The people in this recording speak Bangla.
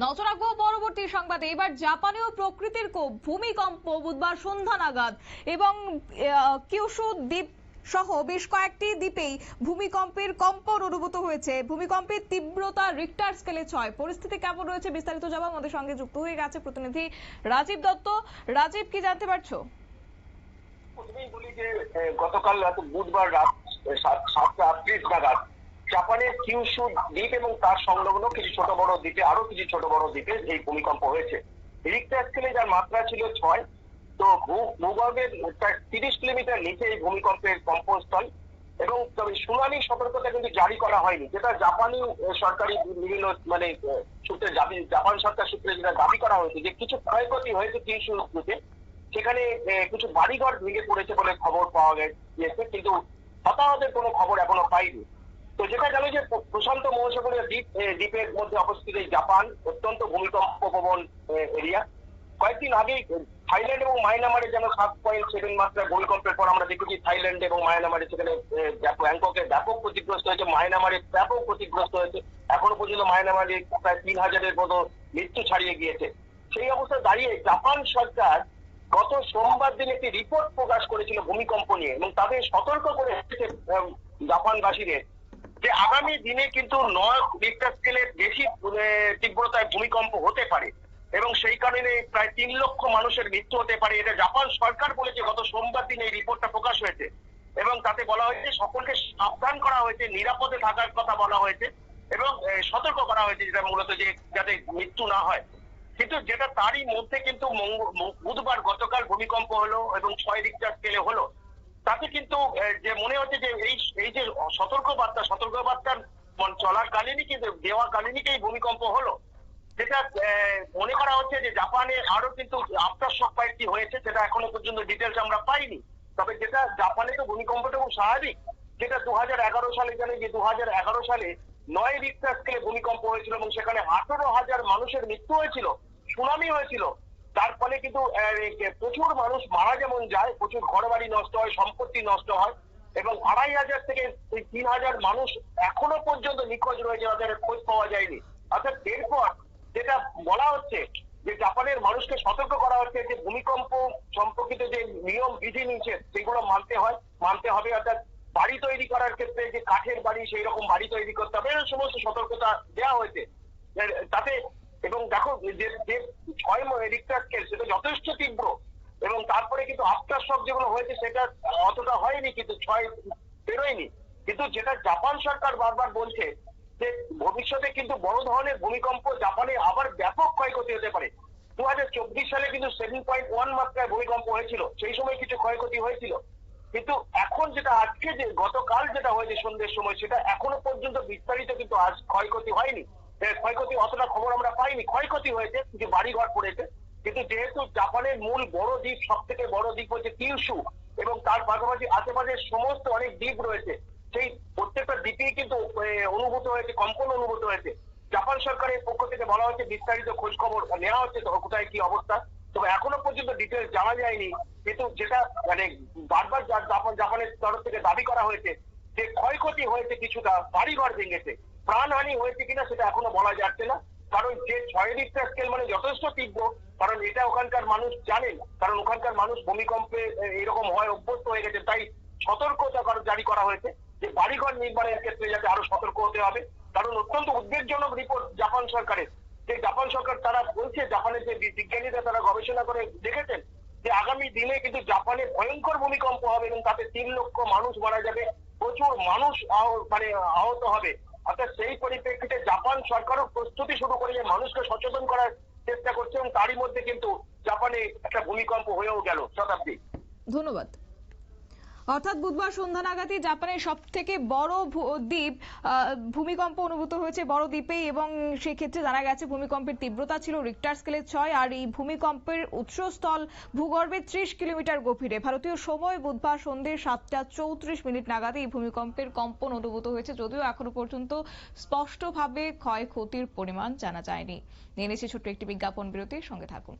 নজর রাখবো পরবর্তী সংবাদে। এবার জাপানেও প্রকৃতির কোপ, ভূমিকম্প বুধবার সন্ধ্যা নাগাদ এবং কিউশু দ্বীপ সহ বেশ কয়েকটি দ্বীপেই ভূমিকম্পের কম্পন অনুভূত হয়েছে। ভূমিকম্পের তীব্রতা রিক্টার স্কেলে 6। পরিস্থিতি কেমন রয়েছে বিস্তারিত জানবো, আমাদের সঙ্গে যুক্ত হয়ে গেছে প্রতিনিধি রাজীব দত্ত। রাজীব, কি জানতে পারছো? প্রথমেই বলি যে গতকাল রাত বুধবার রাত 7:38 নাগাদ জাপানের কিউশু দ্বীপ এবং তার সংলগ্ন কিছু ছোট বড় দ্বীপে আরো কিছু ছোট বড় দ্বীপে এই ভূমিকম্প হয়েছে। রিক্টার স্কেলে যার মাত্রা ছিল 6। তো ভূগর্ভের প্রায় 30 কিলোমিটার নিচে এই ভূমিকম্পের কম্পনস্থল, এবং তবে সুনামি সতর্কতা কিন্তু জারি করা হয়নি, যেটা জাপানি সরকারি বিভিন্ন সূত্রে জাপান সরকার সূত্রে যেটা দাবি করা হয়েছে যে কিছু ক্ষয়ক্ষতি হয়েছে কিউশু দ্বীপে। সেখানে কিছু বাড়িঘর ভেঙে পড়েছে বলে খবর পাওয়া গেছে, কিন্তু হতাহতের কোনো খবর এখনো পাইনি। তো যেটা গেল যে প্রশান্ত মহাসাগরীয় দ্বীপের মধ্যে অবস্থিত এই জাপান অত্যন্ত ভূমিকম্প প্রবণ এরিয়া। কয়েকদিন আগে থাইল্যান্ড এবং মায়ানমারে যেন 7.7 মাত্রার ভূমিকম্পের পর আমরা দেখেছি থাইল্যান্ড এবং মায়ানমারে সেখানে ব্যাংককে ব্যাপক ক্ষতিগ্রস্ত হয়েছে, মায়ানমারে ব্যাপক ক্ষতিগ্রস্ত হয়েছে। এখনো পর্যন্ত মায়ানমারে প্রায় 3000-এর মতো মৃত্যু ছাড়িয়ে গিয়েছে। সেই অবস্থায় দাঁড়িয়ে জাপান সরকার গত সোমবার দিন একটি রিপোর্ট প্রকাশ করেছিল ভূমিকম্প নিয়ে, এবং তাদের সতর্ক করে জাপানবাসীদের যে আগামী দিনে কিন্তু 9 রিক্টার স্কেলের বেশি তীব্রতায় ভূমিকম্প হতে পারে, এবং সেই কারণে প্রায় 3 লক্ষ মানুষের মৃত্যু হতে পারে। এটা জাপান সরকার বলেছে গত সোমবার দিন এই রিপোর্টটা প্রকাশ হয়েছে, এবং তাতে বলা হয়েছে সকলকে সাবধান করা হয়েছে, নিরাপদে থাকার কথা বলা হয়েছে, এবং সতর্ক করা হয়েছে যেটা মূলত যে যাতে মৃত্যু না হয়। কিন্তু যেটা তারই মধ্যে কিন্তু বুধবার গতকাল ভূমিকম্প হলো এবং 6 রিক্টার স্কেলে হলো। তাতে কিন্তু যে মনে হচ্ছে যে এই যে সতর্কবার্তা চলাকালীনই কিন্তু দেওয়াকালীনই এই ভূমিকম্প হলো, যেটা মনে করা হচ্ছে যে জাপানে আরো কিন্তু আফটার শক কয়েকটি হয়েছে, যেটা এখনো পর্যন্ত ডিটেলস আমরা পাইনি। তবে যেটা জাপানে তো ভূমিকম্পটা খুব স্বাভাবিক, যেটা 2011 সালে জানি যে 2011 সালে 9 রিক্টার স্কেলে ভূমিকম্প হয়েছিল এবং সেখানে 18,000 মানুষের মৃত্যু হয়েছিল, সুনামি হয়েছিল। তার ফলে কিন্তু প্রচুর মানুষ মারা যেমন যায়, প্রচুর ঘরবাড়ি নষ্ট হয়, সম্পত্তি নষ্ট হয়, এবং 2,500 থেকে 3,000 মানুষ এখনো পর্যন্ত নিখোঁজ রয়েছে, তাদের খোঁজ পাওয়া যায়নি। অর্থাৎ এরপর যেটা বলা হচ্ছে যে জাপানের মানুষকে সতর্ক করা হচ্ছে যে ভূমিকম্প সম্পর্কিত যে নিয়ম বিধি নিষেধ সেগুলো মানতে হবে। অর্থাৎ বাড়ি তৈরি করার ক্ষেত্রে যে কাঠের বাড়ি সেই রকম বাড়ি তৈরি করতে হবে, এই সমস্ত সতর্কতা দেওয়া হয়েছে তাতে। এবং দেখো যে 6 রিক্টার স্কেল সেটা যথেষ্ট তীব্র, এবং তারপরে কিন্তু আফটার শক যেগুলো হয়েছে সেটা অতটা হয়নি, কিন্তু 6 বেরোয়নি। কিন্তু যেটা জাপান সরকার বারবার বলছে যে ভবিষ্যতে কিন্তু বড় ধরনের ভূমিকম্প জাপানে আবার ব্যাপক ক্ষয়ক্ষতি হতে পারে। 2024 সালে কিন্তু 7.1 মাত্রায় ভূমিকম্প হয়েছিল, সেই সময় কিছু ক্ষয়ক্ষতি হয়েছিল। কিন্তু এখন যেটা আজকে যে গতকাল যেটা হয়েছে সন্ধ্যের সময়, সেটা এখনো পর্যন্ত বিস্তারিত কিন্তু আজ ক্ষয়ক্ষতি হয়নি। ক্ষয়ক্ষতি অতটা খবর আমরা পাইনি। ক্ষয়ক্ষতি হয়েছে, কিছু বাড়িঘর পড়েছে, কিন্তু যেহেতু জাপানের মূল বড় দ্বীপ, সব থেকে বড় দ্বীপ হচ্ছে কিউশু, এবং তার পাশাপাশি আশেপাশের সমস্ত অনেক দ্বীপ রয়েছে, সেই প্রত্যেকটা দ্বীপেই কিন্তু অনুভূত হয়েছে, কম্পন অনুভূত হয়েছে। জাপান সরকারের পক্ষ থেকে বলা হচ্ছে বিস্তারিত খোঁজ খবর নেওয়া হচ্ছে কোথায় কি অবস্থা, তবে এখনো পর্যন্ত ডিটেলস জানা যায়নি। কিন্তু যেটা বারবার জাপানের তরফ থেকে দাবি করা হয়েছে যে ক্ষয়ক্ষতি হয়েছে, কিছুটা বাড়িঘর ভেঙেছে, প্রাণহানি হয়েছে কিনা সেটা এখনো বলা যাচ্ছে না। কারণ যে 6 রিক্টার স্কেল মানে যথেষ্ট তীব্র, কারণ এটা ওখানকার মানুষ জানেন, কারণ ওখানকার মানুষ ভূমিকম্পে এরকম হয় অভ্যস্ত হয়ে গেছে, তাই সতর্কতা জারি করা হয়েছে যে বাড়িঘর নির্মাণের ক্ষেত্রে যাতে আরো সতর্ক হতে হবে। কারণ অত্যন্ত উদ্বেগজনক রিপোর্ট জাপান সরকারের, যে জাপান সরকার তারা বলছে, জাপানের যে বিজ্ঞানীরা তারা গবেষণা করে দেখেছেন যে আগামী দিনে কিন্তু জাপানে ভয়ঙ্কর ভূমিকম্প হবে, এবং তাতে 3 লক্ষ মানুষ মারা যাবে, প্রচুর মানুষ আহত হবে। অর্থাৎ সেই পরিপ্রেক্ষিতে জাপান সরকারও প্রস্তুতি শুরু করে যে মানুষকে সচেতন করার চেষ্টা করছে, এবং তারই মধ্যে কিন্তু জাপানে একটা ভূমিকম্প হয়েও গেল। শতাব্দী, ধন্যবাদ। অর্থাৎ বুধবার সন্ধ্যা নাগাদই জাপানের সব থেকে বড় দ্বীপ ভূমিকম্প অনুভূত হয়েছে বড় দ্বীপেই, এবং সেক্ষেত্রে জানা গেছে ভূমিকম্পের তীব্রতা ছিল রিক্টার স্কেলে 6। আর এই ভূমিকম্পের উৎসস্থল ভূগর্ভে 30 কিলোমিটার গভীরে। ভারতীয় সময় বুধবার সন্ধ্যে 7:34 নাগাদ এই ভূমিকম্পের কম্পন অনুভূত হয়েছে, যদিও এখনো পর্যন্ত স্পষ্টভাবে ক্ষয়ক্ষতির পরিমাণ জানা যায়নি। নিয়ে নিচ্ছে ছোট্ট একটি বিজ্ঞাপন বিরতির সঙ্গে থাকুন।